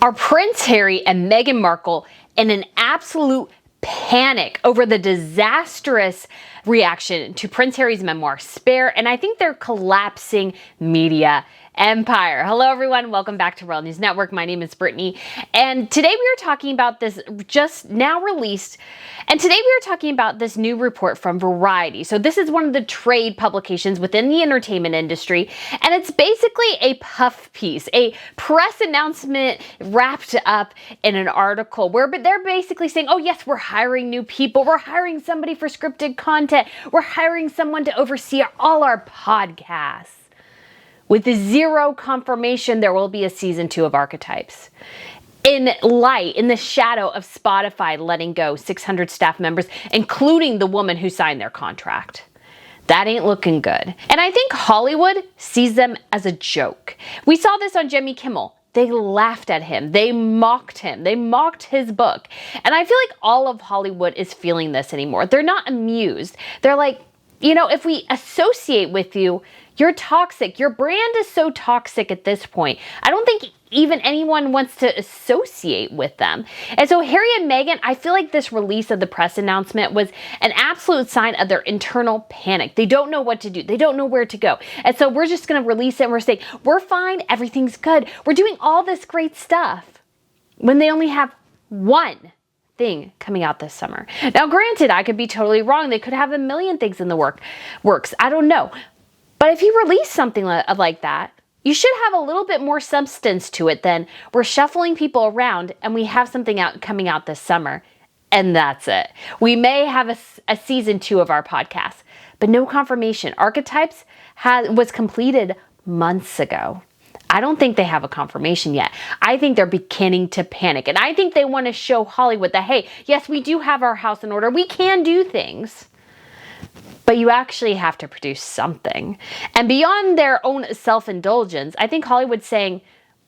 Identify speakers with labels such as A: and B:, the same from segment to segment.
A: Are Prince Harry and Meghan Markle in an absolute panic over the disastrous reaction to Prince Harry's memoir, Spare? And I think they're collapsing media empire. Hello everyone, welcome back to Royal News Network. My name is Brittany, and today we are talking about this just now released, and today we are talking about this new report from Variety. So this is one of the trade publications within the entertainment industry, and it's basically a puff piece, a press announcement wrapped up in an article where they're basically saying, oh yes, we're hiring new people, we're hiring somebody for scripted content, we're hiring someone to oversee all our podcasts. With zero confirmation there will be a season 2 of Archetypes. In the shadow of Spotify letting go 600 staff members, including the woman who signed their contract. That ain't looking good. And I think Hollywood sees them as a joke. We saw this on Jimmy Kimmel. They laughed at him. They mocked him. They mocked his book. And I feel like all of Hollywood is feeling this anymore. They're not amused. They're like, you know, if we associate with you, you're toxic. Your brand is so toxic at this point. I don't think even anyone wants to associate with them. And so Harry and Meghan, I feel like this release of the press announcement was an absolute sign of their internal panic. They don't know what to do. They don't know where to go. And so we're just going to release it and we're saying, we're fine. Everything's good. We're doing all this great stuff when they only have one thing coming out this summer. Now, granted, I could be totally wrong. They could have a million things in the works. I don't know. But if you release something like that, you should have a little bit more substance to it than we're shuffling people around and we have something coming out this summer, and that's it. We may have a season 2 of our podcast, but no confirmation. Archetypes was completed months ago. I don't think they have a confirmation yet. I think they're beginning to panic, and I think they want to show Hollywood that, hey, yes, we do have our house in order. We can do things. But you actually have to produce something. And beyond their own self-indulgence, I think Hollywood's saying,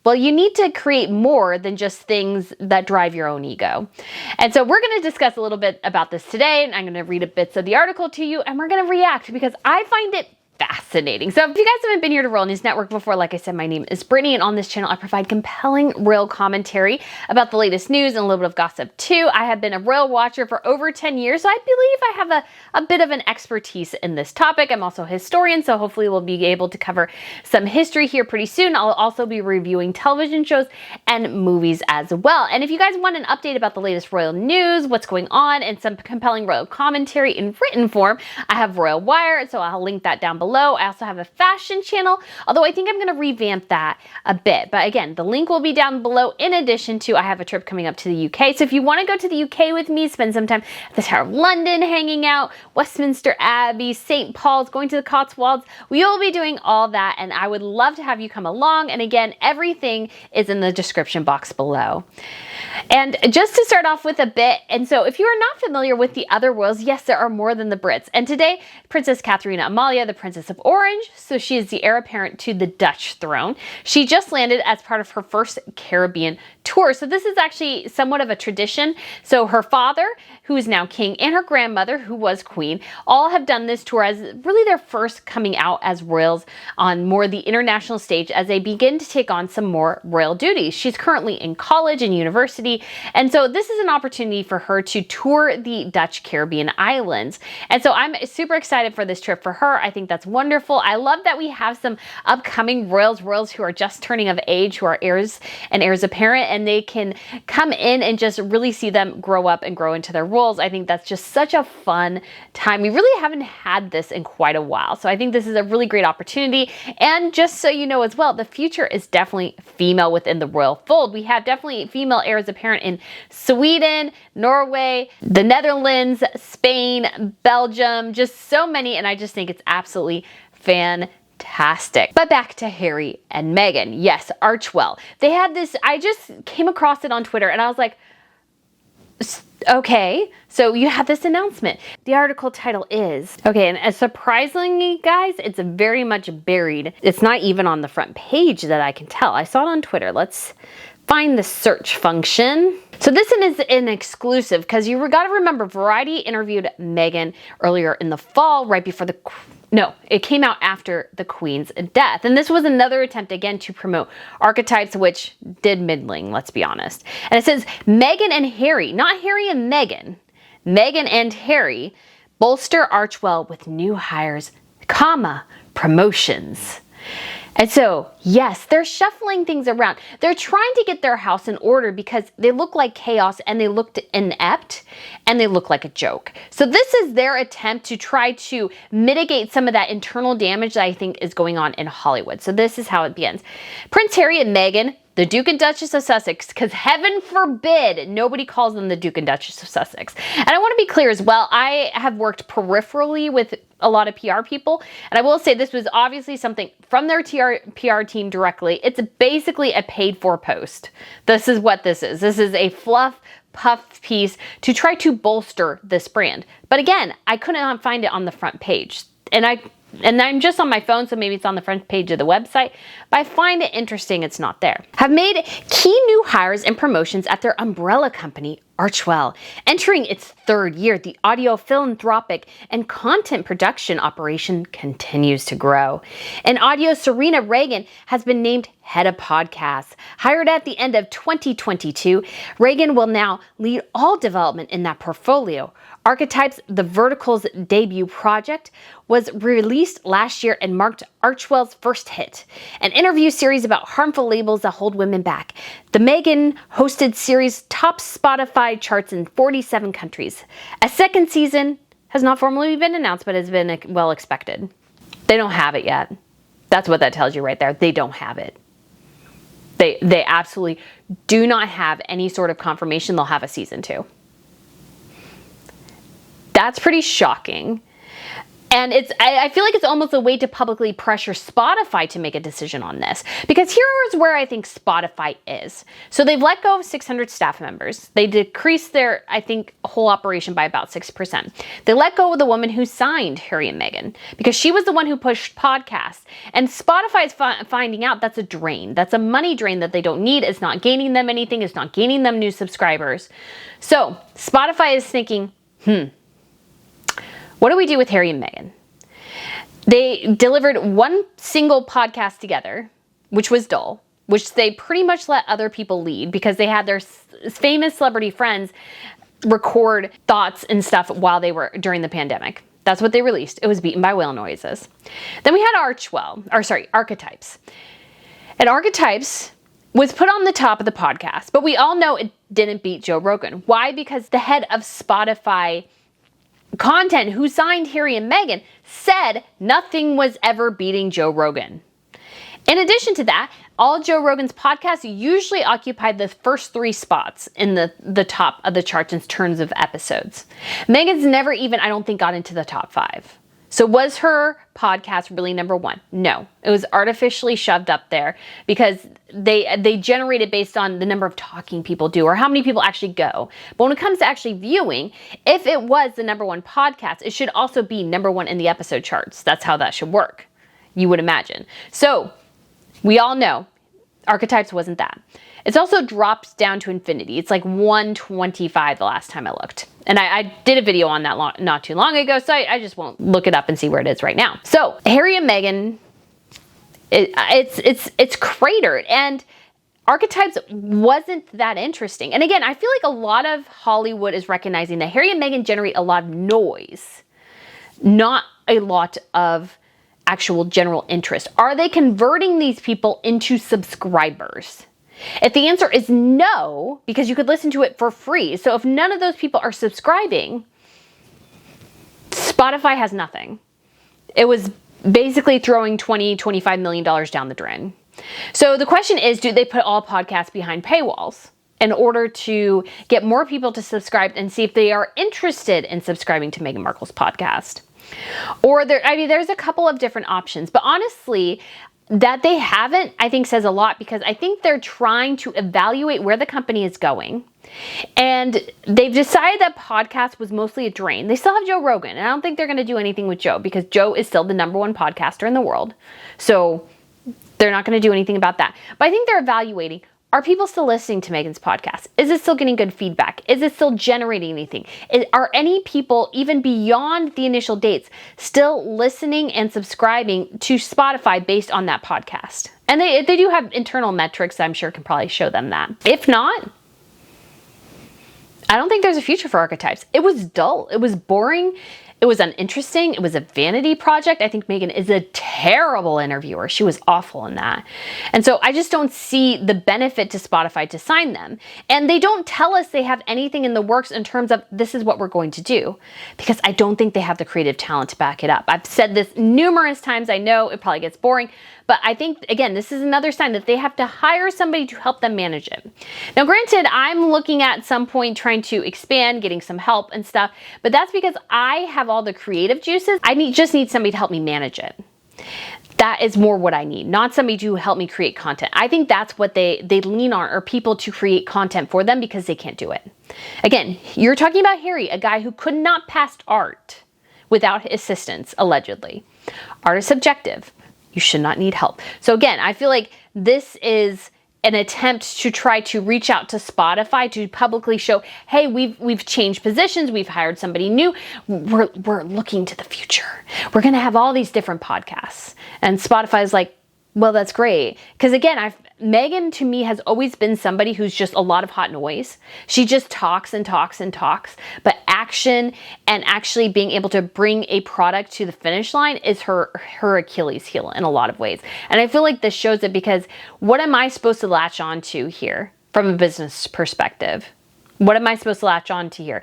A: well, you need to create more than just things that drive your own ego. And so we're going to discuss a little bit about this today, and I'm going to read bits of the article to you, and we're going to react because I find it fascinating. So if you guys haven't been here to Royal News Network before, like I said, my name is Brittany, and on this channel I provide compelling royal commentary about the latest news and a little bit of gossip too. I have been a royal watcher for over 10 years, so I believe I have a bit of an expertise in this topic. I'm also a historian, so hopefully we'll be able to cover some history here pretty soon. I'll also be reviewing television shows and movies as well. And if you guys want an update about the latest royal news, what's going on, and some compelling royal commentary in written form, I have Royal Wire, so I'll link that down below. I also have a fashion channel, although I think I'm going to revamp that a bit. But again, the link will be down below. In addition to, I have a trip coming up to the UK. So if you want to go to the UK with me, spend some time at the Tower of London hanging out, Westminster Abbey, St. Paul's, going to the Cotswolds, we will be doing all that. And I would love to have you come along. And again, everything is in the description box below. And just to start off with a bit, and so if you are not familiar with the other royals, yes, there are more than the Brits. And today, Princess Catherine Amalia, the Princess of Orange, so she is the heir apparent to the Dutch throne. She just landed as part of her first Caribbean tour. So this is actually somewhat of a tradition. So her father, who is now king, and her grandmother, who was queen, all have done this tour as really their first coming out as royals on more the international stage as they begin to take on some more royal duties. She's currently in college and university, and so this is an opportunity for her to tour the Dutch Caribbean islands. And so I'm super excited for this trip for her. I think that's wonderful. I love that we have some upcoming royals who are just turning of age, who are heirs and heirs apparent, and they can come in and just really see them grow up and grow into their roles. I think that's just such a fun time. We really haven't had this in quite a while. So I think this is a really great opportunity. And just so you know as well, the future is definitely female within the royal fold. We have definitely female heirs apparent in Sweden, Norway, the Netherlands, Spain, Belgium, just so many. And I just think it's absolutely fantastic. But back to Harry and Meghan. Yes, Archewell. They had this, I just came across it on Twitter and I was like, okay, so you have this announcement. The article title is, okay, and surprisingly, guys, it's very much buried. It's not even on the front page that I can tell. I saw it on Twitter. Let's find the search function. So this one is an exclusive because you got to remember Variety interviewed Meghan earlier in the fall, right before the No, it came out after the Queen's death. And this was another attempt again to promote archetypes, which did middling, let's be honest. And it says Meghan and Harry, not Harry and Meghan, Meghan and Harry bolster Archewell with new hires, comma, promotions. And so, yes, they're shuffling things around. They're trying to get their house in order because they look like chaos and they looked inept and they look like a joke. So this is their attempt to try to mitigate some of that internal damage that I think is going on in Hollywood. So this is how it begins. Prince Harry and Meghan, the Duke and Duchess of Sussex, because heaven forbid nobody calls them the Duke and Duchess of Sussex. And I want to be clear as well, I have worked peripherally with a lot of PR people, and I will say this was obviously something from their PR team directly. It's basically a paid for post. This is what this is. This is a fluff puff piece to try to bolster this brand. But again, I could not find it on the front page. And I'm just on my phone, so maybe it's on the front page of the website, but I find it interesting it's not there. Have made key new hires and promotions at their umbrella company, Archewell. Entering its third year, the audio philanthropic and content production operation continues to grow. In audio, Serena Reagan has been named head of podcasts. Hired at the end of 2022, Reagan will now lead all development in that portfolio. Archetypes, the Vertical's debut project, was released last year and marked Archewell's first hit, an interview series about harmful labels that hold women back. The Meghan hosted series tops Spotify charts in 47 countries. A second season has not formally been announced, but has been well expected. They don't have it yet. That's what that tells you right there. They don't have it. They absolutely do not have any sort of confirmation they'll have a season 2. That's pretty shocking. And I feel like it's almost a way to publicly pressure Spotify to make a decision on this. Because here is where I think Spotify is. So they've let go of 600 staff members. They decreased their, I think, whole operation by about 6%. They let go of the woman who signed Harry and Meghan because she was the one who pushed podcasts. And Spotify is finding out that's a drain. That's a money drain that they don't need. It's not gaining them anything. It's not gaining them new subscribers. So Spotify is thinking, what do we do with Harry and Meghan? They delivered one single podcast together, which was dull, which they pretty much let other people lead because they had their famous celebrity friends record thoughts and stuff while they were during the pandemic. That's what they released. It was beaten by whale noises. Then we had Archetypes. And Archetypes was put on the top of the podcast, but we all know it didn't beat Joe Rogan. Why? Because the head of Spotify content who signed Harry and Meghan said nothing was ever beating Joe Rogan. In addition to that, all Joe Rogan's podcasts usually occupied the first 3 spots in the top of the charts in terms of episodes. Meghan's never even, I don't think, got into the top 5. So was her podcast really number 1? No, it was artificially shoved up there because they generate it based on the number of talking people do or how many people actually go. But when it comes to actually viewing, if it was the number 1 podcast, it should also be number 1 in the episode charts. That's how that should work, you would imagine. So we all know Archetypes wasn't that. It's also dropped down to infinity. It's like 125 the last time I looked. And I did a video on that not too long ago, so I just won't look it up and see where it is right now. So Harry and Meghan, it's cratered, and Archetypes wasn't that interesting. And again, I feel like a lot of Hollywood is recognizing that Harry and Meghan generate a lot of noise, not a lot of actual general interest. Are they converting these people into subscribers? If the answer is no, because you could listen to it for free. So if none of those people are subscribing, Spotify has nothing. It was basically throwing $20-25 million down the drain. So the question is, do they put all podcasts behind paywalls in order to get more people to subscribe and see if they are interested in subscribing to Meghan Markle's podcast? Or there's a couple of different options, but honestly, that they haven't, I think, says a lot because I think they're trying to evaluate where the company is going. And they've decided that podcast was mostly a drain. They still have Joe Rogan, and I don't think they're going to do anything with Joe because Joe is still the number 1 podcaster in the world. So they're not going to do anything about that. But I think they're evaluating, Are people still listening to Meghan's podcast? Is it still getting good feedback? Is it still generating anything? Are any people, even beyond the initial dates, still listening and subscribing to Spotify based on that podcast? And they do have internal metrics I'm sure can probably show them that. If not, I don't think there's a future for archetypes. It was dull. It was boring. It was uninteresting. It was a vanity project. I think Meghan is a terrible interviewer. She was awful in that. And so I just don't see the benefit to Spotify to sign them. And they don't tell us they have anything in the works in terms of this is what we're going to do, because I don't think they have the creative talent to back it up. I've said this numerous times. I know it probably gets boring, but I think, again, this is another sign that they have to hire somebody to help them manage it. Now, granted, I'm looking at some point trying to expand, getting some help and stuff, but that's because I have all the creative juices. I just need somebody to help me manage it. That is more what I need, not somebody to help me create content. I think that's what they lean on, are people to create content for them because they can't do it. Again, you're talking about Harry, a guy who could not pass art without assistance, allegedly. Art is subjective. You should not need help. So again, I feel like this is an attempt to try to reach out to Spotify to publicly show, hey, we've changed positions, we've hired somebody new, we're looking to the future. We're gonna have all these different podcasts. And Spotify's like, well, that's great. Because again, Meghan to me has always been somebody who's just a lot of hot noise. She just talks and talks and talks, but action and actually being able to bring a product to the finish line is her Achilles heel in a lot of ways. And I feel like this shows it, because what am I supposed to latch on to here from a business perspective? What am I supposed to latch on to here?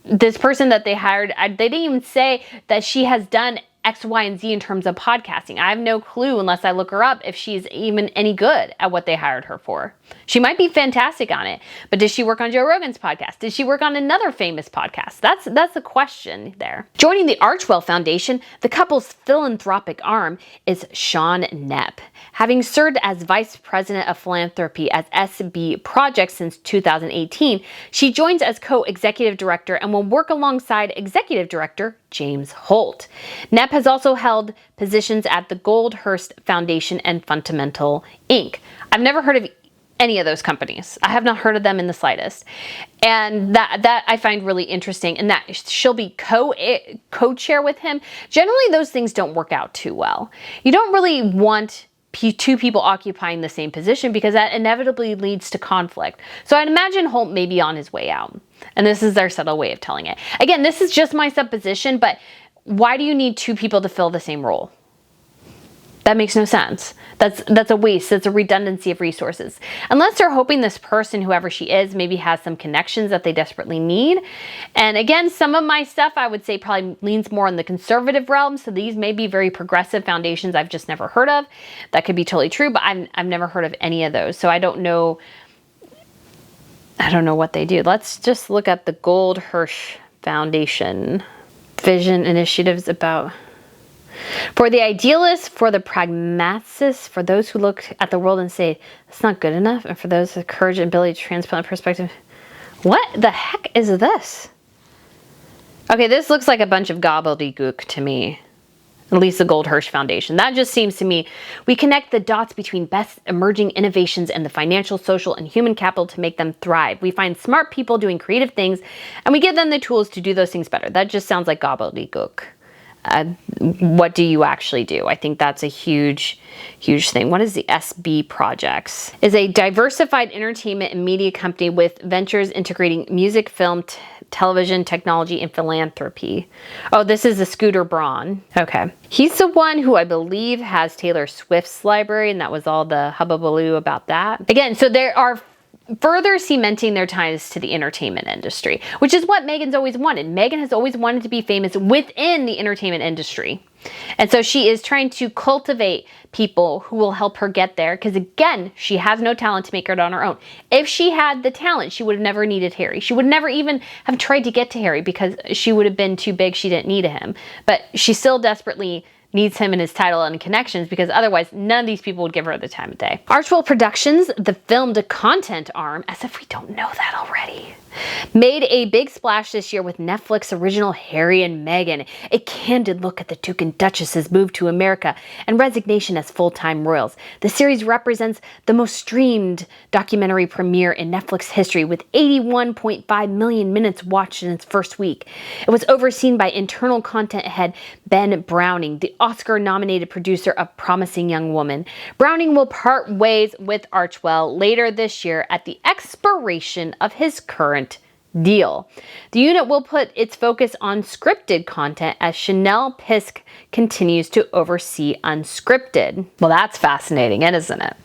A: This person that they hired, they didn't even say that she has done X, Y, and Z in terms of podcasting. I have no clue unless I look her up if she's even any good at what they hired her for. She might be fantastic on it, but did she work on Joe Rogan's podcast? Did she work on another famous podcast? That's the question there. Joining the Archewell Foundation, the couple's philanthropic arm, is Sean Knepp. Having served as Vice President of Philanthropy at SB Projects since 2018, she joins as co-executive director and will work alongside executive director James Holt. Knepp has also held positions at the Goldhurst Foundation and Fundamental Inc. I've never heard of any of those companies. I have not heard of them in the slightest. And that I find really interesting, and that she'll be co-chair with him. Generally, those things don't work out too well. You don't really want two people occupying the same position, because that inevitably leads to conflict. So I'd imagine Holt may be on his way out. And this is their subtle way of telling it. Again, this is just my supposition, but why do you need two people to fill the same role? That makes no sense. That's a waste. That's a redundancy of resources. Unless they're hoping this person, whoever she is, maybe has some connections that they desperately need. And again, some of my stuff I would say probably leans more in the conservative realm. So these may be very progressive foundations I've just never heard of. That could be totally true, but I've never heard of any of those. So I don't know what they do. Let's just look at the Goldhurst Foundation. Vision initiatives about... For the idealists, for the pragmatists, for those who look at the world and say, that's not good enough, and for those with courage and ability to transplant perspective. What the heck is this? Okay, this looks like a bunch of gobbledygook to me. At least the Goldhurst Foundation. That just seems to me, we connect the dots between best emerging innovations and the financial, social, and human capital to make them thrive. We find smart people doing creative things, and we give them the tools to do those things better. That just sounds like gobbledygook. What do you actually do? I think that's a huge thing. What is the SB Projects? Is a diversified entertainment and media company with ventures integrating music, film, television, technology, and philanthropy. Oh, this is a Scooter Braun. Okay. He's the one who I believe has Taylor Swift's library, and that was all the hubbubaloo about that. Again, so there are further cementing their ties to the entertainment industry, which is what Meghan's always wanted. Meghan has always wanted to be famous within the entertainment industry. And so she is trying to cultivate people who will help her get there, because again, she has no talent to make it on her own. If she had the talent, she would have never needed Harry. She would never even have tried to get to Harry, because she would have been too big. She didn't need him. But she still desperately needs him and his title and connections, because otherwise none of these people would give her the time of day. Archewell Productions, the filmed content arm, as if we don't know that already, made a big splash this year with Netflix original Harry and Meghan, a candid look at the Duke and Duchess's move to America and resignation as full-time royals. The series represents the most streamed documentary premiere in Netflix history, with 81.5 million minutes watched in its first week. It was overseen by internal content head Ben Browning, the Oscar-nominated producer of Promising Young Woman. Browning will part ways with Archewell later this year at the expiration of his current deal. The unit will put its focus on scripted content as Chanel Pisk continues to oversee unscripted. Well, that's fascinating, isn't it?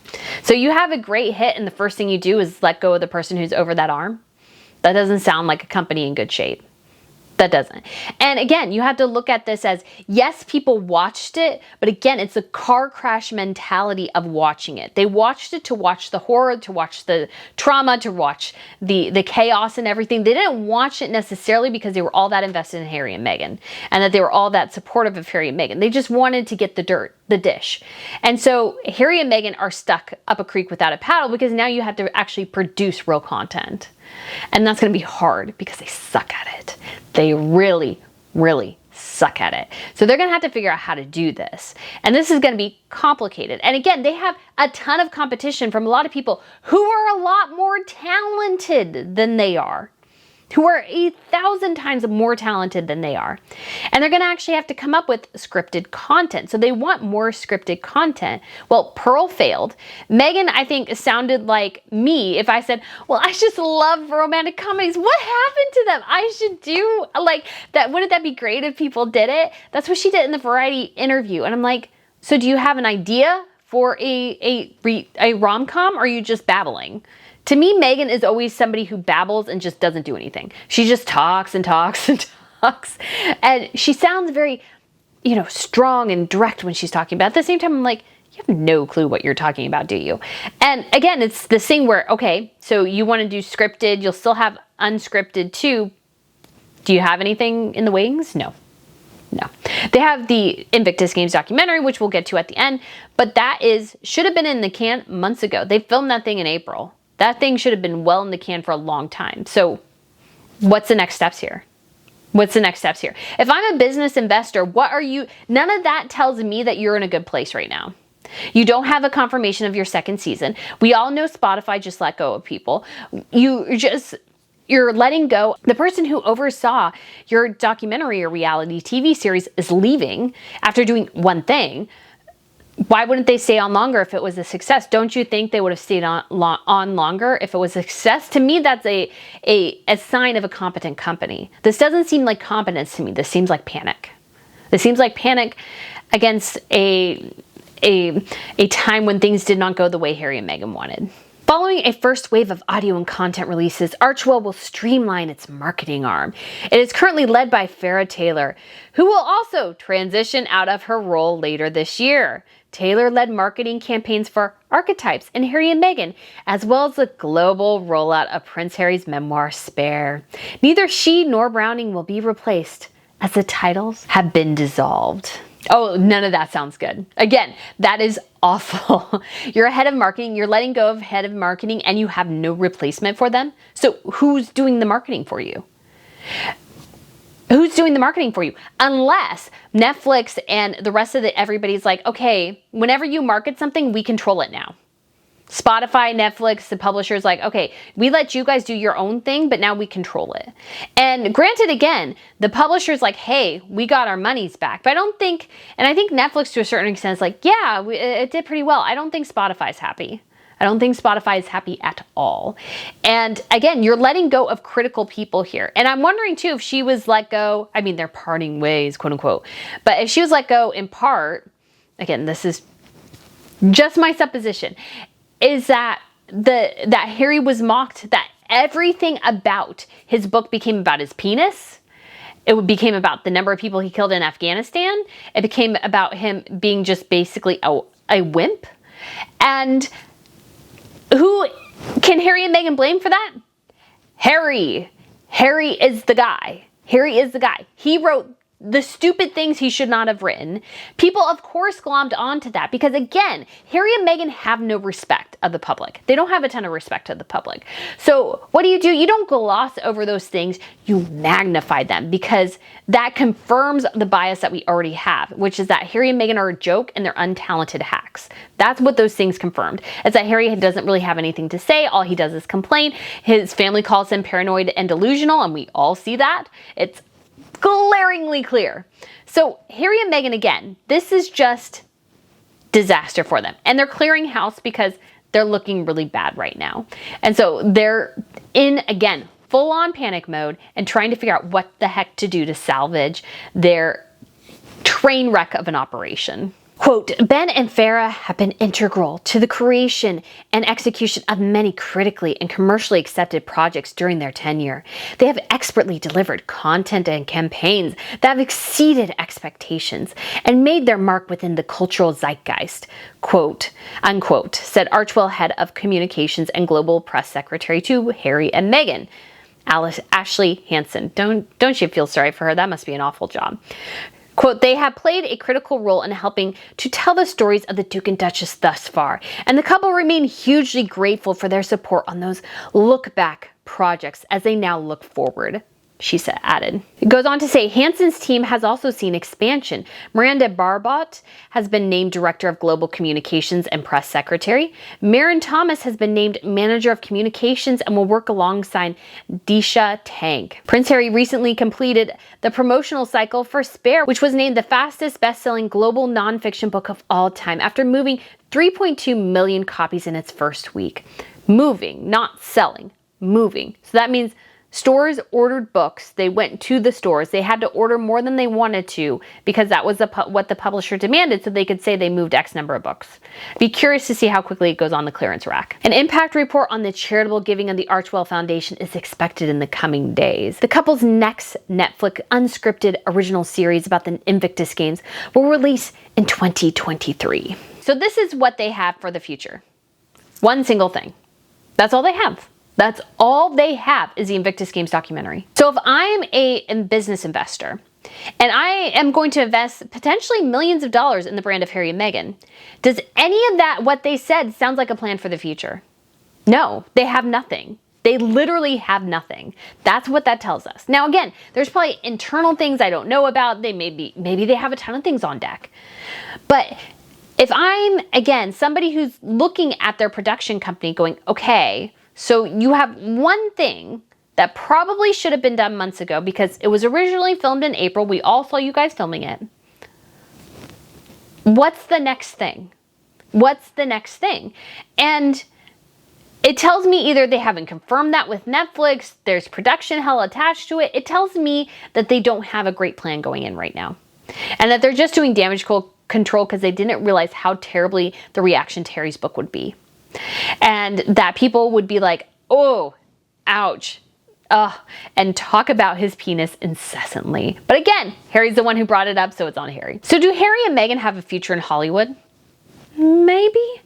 A: So you have a great hit and the first thing you do is let go of the person who's over that arm? That doesn't sound like a company in good shape. That doesn't. And again, you have to look at this as, yes, people watched it, but again, it's a car crash mentality of watching it. They watched it to watch the horror, to watch the trauma, to watch the chaos and everything. They didn't watch it necessarily because they were all that invested in Harry and Meghan and that they were all that supportive of Harry and Meghan. They just wanted to get the dirt, the dish. And so Harry and Meghan are stuck up a creek without a paddle because now you have to actually produce real content. And that's going to be hard because they suck at it. They really, really suck at it. So they're going to have to figure out how to do this. And this is going to be complicated. And again, they have a ton of competition from a lot of people who are a lot more talented than they are, who are 1,000 times more talented than they are. And they're going to actually have to come up with scripted content. So they want more scripted content. Well, Pearl failed. Meghan, I think, sounded like me if I said, well, I just love romantic comedies. What happened to them? I should do like that. Wouldn't that be great if people did it? That's what she did in the Variety interview. And I'm like, so do you have an idea for a rom-com, or are you just babbling? To me, Meghan is always somebody who babbles and just doesn't do anything. She just talks and talks and talks. And she sounds very, strong and direct when she's talking. But at the same time, I'm like, you have no clue what you're talking about, do you? And again, it's this thing where, okay, so you want to do scripted, you'll still have unscripted too. Do you have anything in the wings? No. They have the Invictus Games documentary, which we'll get to at the end. But that should have been in the can months ago. They filmed that thing in April. That thing should have been well in the can for a long time. So what's the next steps here? What's the next steps here? If I'm a business investor, none of that tells me that you're in a good place right now. You don't have a confirmation of your second season. We all know Spotify just let go of people. You're letting go. The person who oversaw your documentary or reality TV series is leaving after doing one thing. Why wouldn't they stay on longer if it was a success? Don't you think they would have stayed on longer if it was a success? To me, that's a sign of a competent company. This doesn't seem like competence to me. This seems like panic. This seems like panic against a time when things did not go the way Harry and Meghan wanted. Following a first wave of audio and content releases, Archewell will streamline its marketing arm. It is currently led by Farrah Taylor, who will also transition out of her role later this year. Taylor led marketing campaigns for Archetypes and Harry and Meghan, as well as the global rollout of Prince Harry's memoir, Spare. Neither she nor Browning will be replaced, as the titles have been dissolved. Oh, none of that sounds good. Again, that is awful. You're a head of marketing, you're letting go of head of marketing, and you have no replacement for them. So who's doing the marketing for you? Who's doing the marketing for you? Unless Netflix and the rest of everybody's like, okay, whenever you market something, we control it now. Spotify, Netflix, the publisher's like, okay, we let you guys do your own thing, but now we control it. And granted, again, the publisher's like, hey, we got our monies back. But I think Netflix to a certain extent is like, yeah, it did pretty well. I don't think Spotify's happy. I don't think Spotify is happy at all. And again, you're letting go of critical people here. And I'm wondering too, if she was let go, I mean, they're parting ways, quote unquote. But if she was let go in part, again, this is just my supposition, is that that Harry was mocked, that everything about his book became about his penis. It became about the number of people he killed in Afghanistan. It became about him being just basically a wimp. And who can Harry and Meghan blame for that? Harry. Harry is the guy. Harry is the guy. He wrote the stupid things he should not have written. People, of course, glommed onto that because, again, Harry and Meghan have no respect of the public. They don't have a ton of respect of the public. So what do? You don't gloss over those things. You magnify them because that confirms the bias that we already have, which is that Harry and Meghan are a joke and they're untalented hacks. That's what those things confirmed. It's that Harry doesn't really have anything to say. All he does is complain. His family calls him paranoid and delusional, and we all see that. It's glaringly clear. So Harry and Meghan, again, this is just disaster for them. And they're clearing house because they're looking really bad right now. And so they're in, again, full-on panic mode and trying to figure out what the heck to do to salvage their train wreck of an operation. Quote, Ben and Farrah have been integral to the creation and execution of many critically and commercially accepted projects during their tenure. They have expertly delivered content and campaigns that have exceeded expectations and made their mark within the cultural zeitgeist, quote, unquote, said Archewell, head of communications and global press secretary to Harry and Meghan. Ashley Hansen. Don't you feel sorry for her? That must be an awful job. Quote, they have played a critical role in helping to tell the stories of the Duke and Duchess thus far, and the couple remain hugely grateful for their support on those look-back projects as they now look forward, she added. It goes on to say, Hansen's team has also seen expansion. Miranda Barbot has been named Director of Global Communications and Press Secretary. Maren Thomas has been named Manager of Communications and will work alongside Disha Tank. Prince Harry recently completed the promotional cycle for Spare, which was named the fastest best-selling global nonfiction book of all time after moving 3.2 million copies in its first week. Moving, not selling, moving. So that means stores ordered books. They went to the stores. They had to order more than they wanted to because that was what the publisher demanded so they could say they moved X number of books. Be curious to see how quickly it goes on the clearance rack. An impact report on the charitable giving of the Archewell Foundation is expected in the coming days. The couple's next Netflix unscripted original series about the Invictus Games will release in 2023. So this is what they have for the future. One single thing. That's all they have. That's all they have is the Invictus Games documentary. So if I'm a business investor and I am going to invest potentially millions of dollars in the brand of Harry and Meghan, does any of that, what they said, sounds like a plan for the future? No, they have nothing. They literally have nothing. That's what that tells us. Now, again, there's probably internal things I don't know about. Maybe they have a ton of things on deck. But if I'm, again, somebody who's looking at their production company going, okay, so you have one thing that probably should have been done months ago because it was originally filmed in April. We all saw you guys filming it. What's the next thing? What's the next thing? And it tells me either they haven't confirmed that with Netflix, there's production hell attached to it. It tells me that they don't have a great plan going in right now. And that they're just doing damage control because they didn't realize how terribly the reaction to Harry's book would be. And that people would be like, oh, ouch, and talk about his penis incessantly. But again, Harry's the one who brought it up, so it's on Harry. So do Harry and Meghan have a future in Hollywood? Maybe.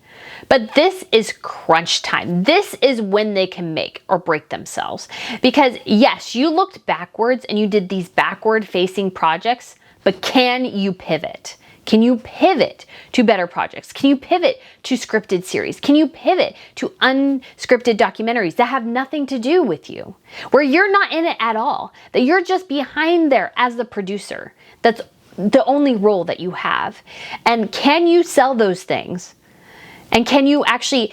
A: But this is crunch time. This is when they can make or break themselves. Because yes, you looked backwards and you did these backward-facing projects, but can you pivot? Can you pivot to better projects? Can you pivot to scripted series? Can you pivot to unscripted documentaries that have nothing to do with you? Where you're not in it at all, that you're just behind there as the producer. That's the only role that you have. And can you sell those things? And can you actually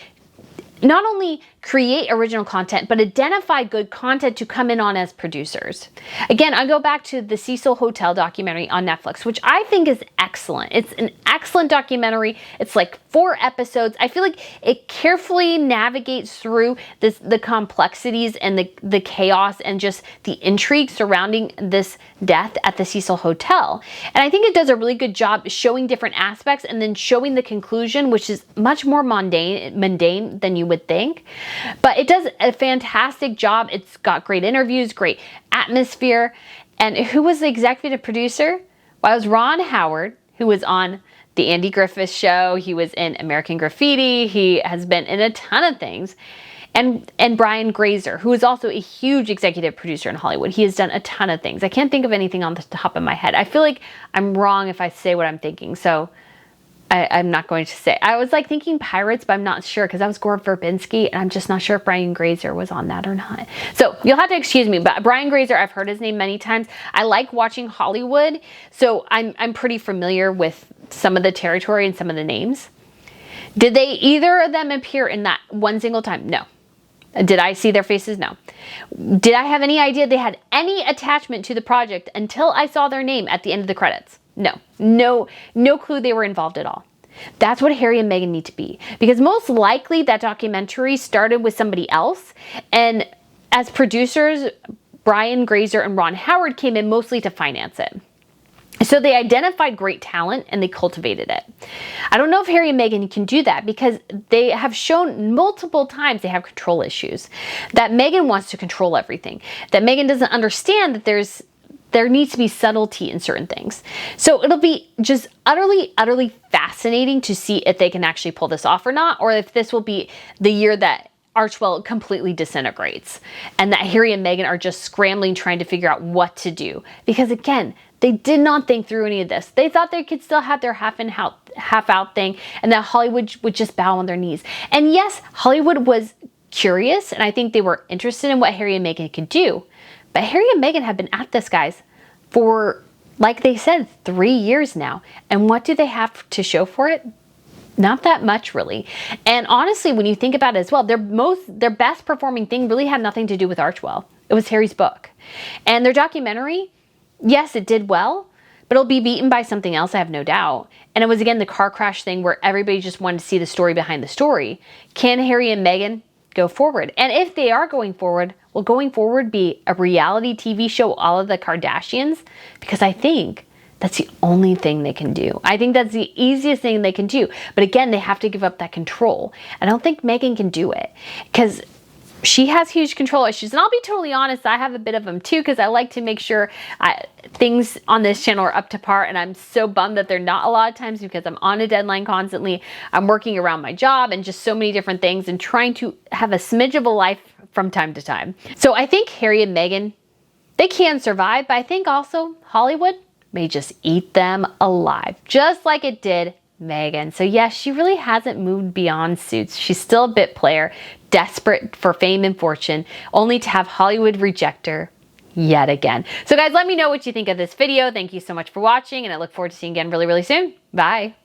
A: not only create original content, but identify good content to come in on as producers? Again, I go back to the Cecil Hotel documentary on Netflix, which I think is excellent. It's an excellent documentary. It's like 4 episodes. I feel like it carefully navigates through the complexities and the chaos and just the intrigue surrounding this death at the Cecil Hotel. And I think it does a really good job showing different aspects and then showing the conclusion, which is much more mundane than you would think. But it does a fantastic job. It's got great interviews, great atmosphere. And who was the executive producer? Well, it was Ron Howard, who was on the Andy Griffith Show. He was in American Graffiti. He has been in a ton of things. and Brian Grazer, who is also a huge executive producer in Hollywood. He has done a ton of things. I can't think of anything on the top of my head. I feel like I'm wrong if I say what I'm thinking, so I'm not going to say. I was like thinking Pirates, but I'm not sure because that was Gore Verbinski, and I'm just not sure if Brian Grazer was on that or not. So you'll have to excuse me, but Brian Grazer, I've heard his name many times. I like watching Hollywood, so I'm pretty familiar with some of the territory and some of the names. Did they either of them appear in that one single time? No. Did I see their faces? No. Did I have any idea they had any attachment to the project until I saw their name at the end of the credits? No clue they were involved at all. That's what Harry and Meghan need to be, because most likely that documentary started with somebody else, and as producers, Brian Grazer and Ron Howard came in mostly to finance it. So they identified great talent and they cultivated it. I don't know if Harry and Meghan can do that, because they have shown multiple times they have control issues, that Meghan wants to control everything, that Meghan doesn't understand that there needs to be subtlety in certain things. So it'll be just utterly fascinating to see if they can actually pull this off or not, or if this will be the year that Archewell completely disintegrates and that Harry and Meghan are just scrambling trying to figure out what to do. Because again, they did not think through any of this. They thought they could still have their half in, half out thing, and that Hollywood would just bow on their knees. And yes, Hollywood was curious, and I think they were interested in what Harry and Meghan could do. But Harry and Meghan have been at this, guys, for, like they said, 3 years now. And what do they have to show for it? Not that much, really. And honestly, when you think about it as well, their best performing thing really had nothing to do with Archewell. It was Harry's book. And their documentary, yes, it did well, but it'll be beaten by something else, I have no doubt. And it was, again, the car crash thing where everybody just wanted to see the story behind the story. Can Harry and Meghan go forward? And if they are going forward, will going forward be a reality TV show, all of the Kardashians? Because I think that's the only thing they can do. I think that's the easiest thing they can do. But again, they have to give up that control. I don't think Meghan can do it, because she has huge control issues. And I'll be totally honest, I have a bit of them too, because I like to make sure things on this channel are up to par. And I'm so bummed that they're not a lot of times, because I'm on a deadline constantly. I'm working around my job and just so many different things and trying to have a smidge of a life from time to time. So I think Harry and Meghan, they can survive, but I think also Hollywood may just eat them alive, just like it did Meghan. So yes, she really hasn't moved beyond Suits. She's still a bit player, desperate for fame and fortune, only to have Hollywood reject her yet again. So guys, let me know what you think of this video. Thank you so much for watching, and I look forward to seeing you again really soon. Bye.